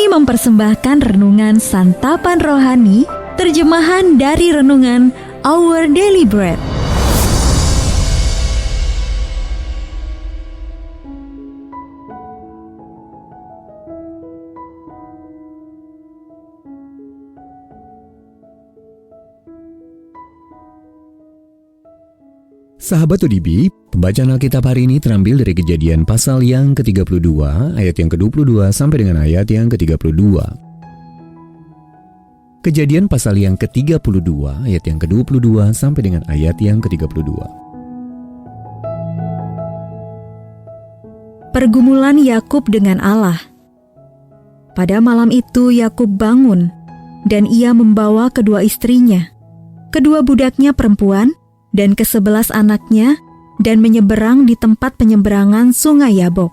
Kami mempersembahkan renungan santapan rohani, terjemahan dari renungan Our Daily Bread. Sahabat ODB, pembacaan Alkitab hari ini terambil dari Kejadian pasal yang ke-32, ayat yang ke-22 sampai dengan ayat yang ke-32. Kejadian pasal yang ke-32, ayat yang ke-22 sampai dengan ayat yang ke-32. Pergumulan Yakub dengan Allah. Pada malam itu Yakub bangun, dan ia membawa kedua istrinya, kedua budaknya perempuan, dan ke-11 anaknya, dan menyeberang di tempat penyeberangan sungai Yabok.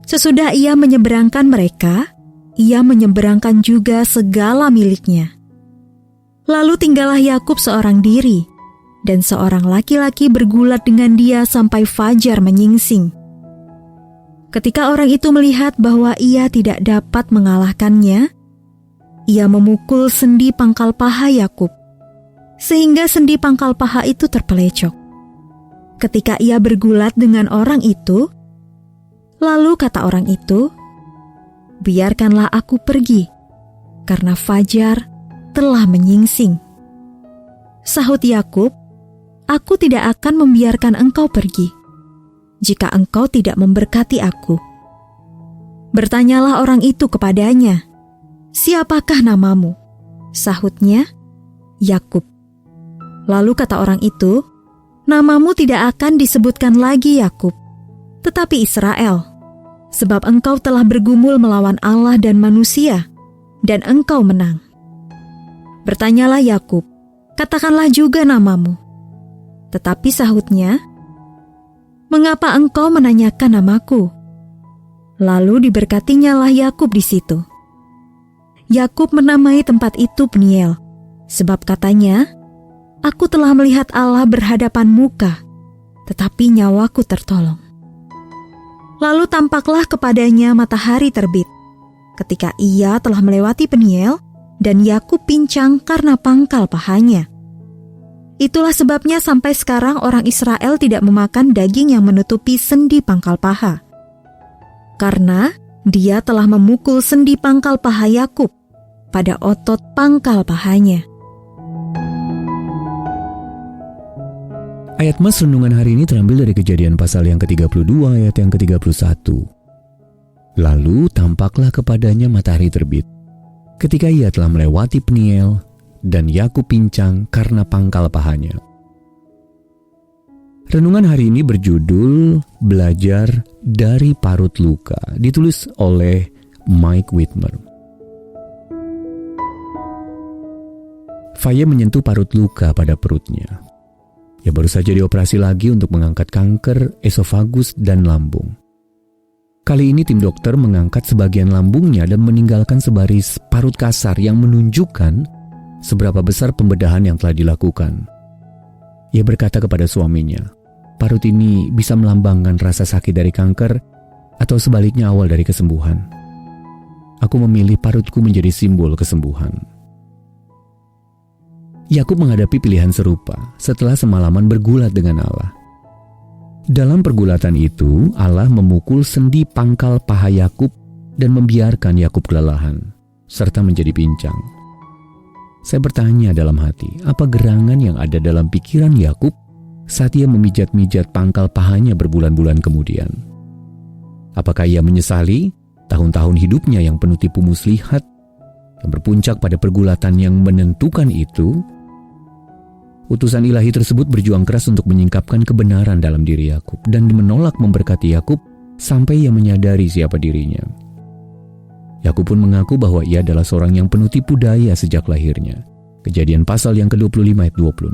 Sesudah ia menyeberangkan mereka, ia menyeberangkan juga segala miliknya. Lalu tinggallah Yakub seorang diri, dan seorang laki-laki bergulat dengan dia sampai fajar menyingsing. Ketika orang itu melihat bahwa ia tidak dapat mengalahkannya, ia memukul sendi pangkal paha Yakub, sehingga sendi pangkal paha itu terpelecok. Ketika ia bergulat dengan orang itu, lalu kata orang itu, "Biarkanlah aku pergi, karena fajar telah menyingsing." Sahut Yakub, "Aku tidak akan membiarkan engkau pergi, jika engkau tidak memberkati aku." Bertanyalah orang itu kepadanya, "Siapakah namamu?" Sahutnya, "Yakub." Lalu kata orang itu, "Namamu tidak akan disebutkan lagi Yakub, tetapi Israel, sebab engkau telah bergumul melawan Allah dan manusia, dan engkau menang." Bertanyalah Yakub, "Katakanlah juga namamu." Tetapi sahutnya, "Mengapa engkau menanyakan namaku?" Lalu diberkatinyalah Yakub di situ. Yakub menamai tempat itu Peniel, sebab katanya, "Aku telah melihat Allah berhadapan muka, tetapi nyawaku tertolong." Lalu tampaklah kepadanya matahari terbit, ketika ia telah melewati Peniel, dan Yakub pincang karena pangkal pahanya. Itulah sebabnya sampai sekarang orang Israel tidak memakan daging yang menutupi sendi pangkal paha, karena dia telah memukul sendi pangkal paha Yakub pada otot pangkal pahanya. Ayat mas renungan hari ini terambil dari Kejadian pasal yang ke-32 ayat yang ke-31. Lalu tampaklah kepadanya matahari terbit, ketika ia telah melewati Peniel, dan Yakub pincang karena pangkal pahanya. Renungan hari ini berjudul Belajar dari Parut Luka, ditulis oleh Mike Whitmer. Faye menyentuh parut luka pada perutnya. Ia baru saja dioperasi lagi untuk mengangkat kanker esofagus dan lambung. Kali ini tim dokter mengangkat sebagian lambungnya dan meninggalkan sebaris parut kasar yang menunjukkan seberapa besar pembedahan yang telah dilakukan. Ia berkata kepada suaminya, "Parut ini bisa melambangkan rasa sakit dari kanker atau sebaliknya awal dari kesembuhan. Aku memilih parutku menjadi simbol kesembuhan." Yakub menghadapi pilihan serupa setelah semalaman bergulat dengan Allah. Dalam pergulatan itu, Allah memukul sendi pangkal paha Yakub dan membiarkan Yakub kelelahan, serta menjadi pincang. Saya bertanya dalam hati, apa gerangan yang ada dalam pikiran Yakub saat ia memijat-mijat pangkal pahanya berbulan-bulan kemudian? Apakah ia menyesali tahun-tahun hidupnya yang penuh tipu muslihat, yang berpuncak pada pergulatan yang menentukan itu? Utusan ilahi tersebut berjuang keras untuk menyingkapkan kebenaran dalam diri Yakub dan menolak memberkati Yakub sampai ia menyadari siapa dirinya. Yakub pun mengaku bahwa ia adalah seorang yang penuh tipu daya sejak lahirnya. Kejadian pasal yang ke-25 ayat 26.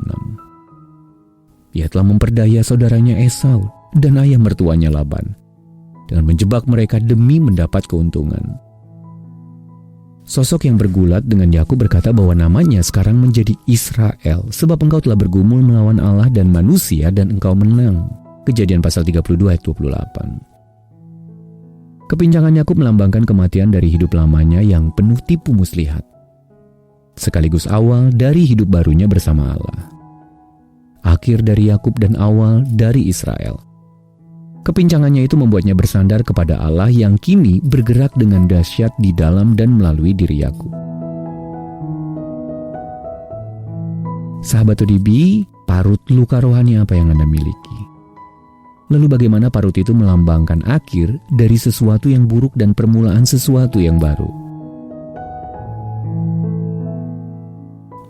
Ia telah memperdaya saudaranya Esau dan ayah mertuanya Laban dengan menjebak mereka demi mendapat keuntungan. Sosok yang bergulat dengan Yakub berkata bahwa namanya sekarang menjadi Israel, sebab engkau telah bergumul melawan Allah dan manusia dan engkau menang. Kejadian pasal 32 ayat 28. Kepincangan Yakub melambangkan kematian dari hidup lamanya yang penuh tipu muslihat, sekaligus awal dari hidup barunya bersama Allah. Akhir dari Yakub dan awal dari Israel. Kepincangannya itu membuatnya bersandar kepada Allah yang kini bergerak dengan dahsyat di dalam dan melalui diri Yakub. Sahabat ODB, parut luka rohani apa yang Anda miliki? Lalu bagaimana parut itu melambangkan akhir dari sesuatu yang buruk dan permulaan sesuatu yang baru?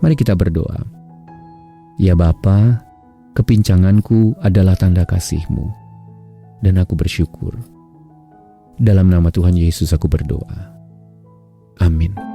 Mari kita berdoa. Ya Bapa, kepincanganku adalah tanda kasih-Mu, dan aku bersyukur. Dalam nama Tuhan Yesus aku berdoa. Amin.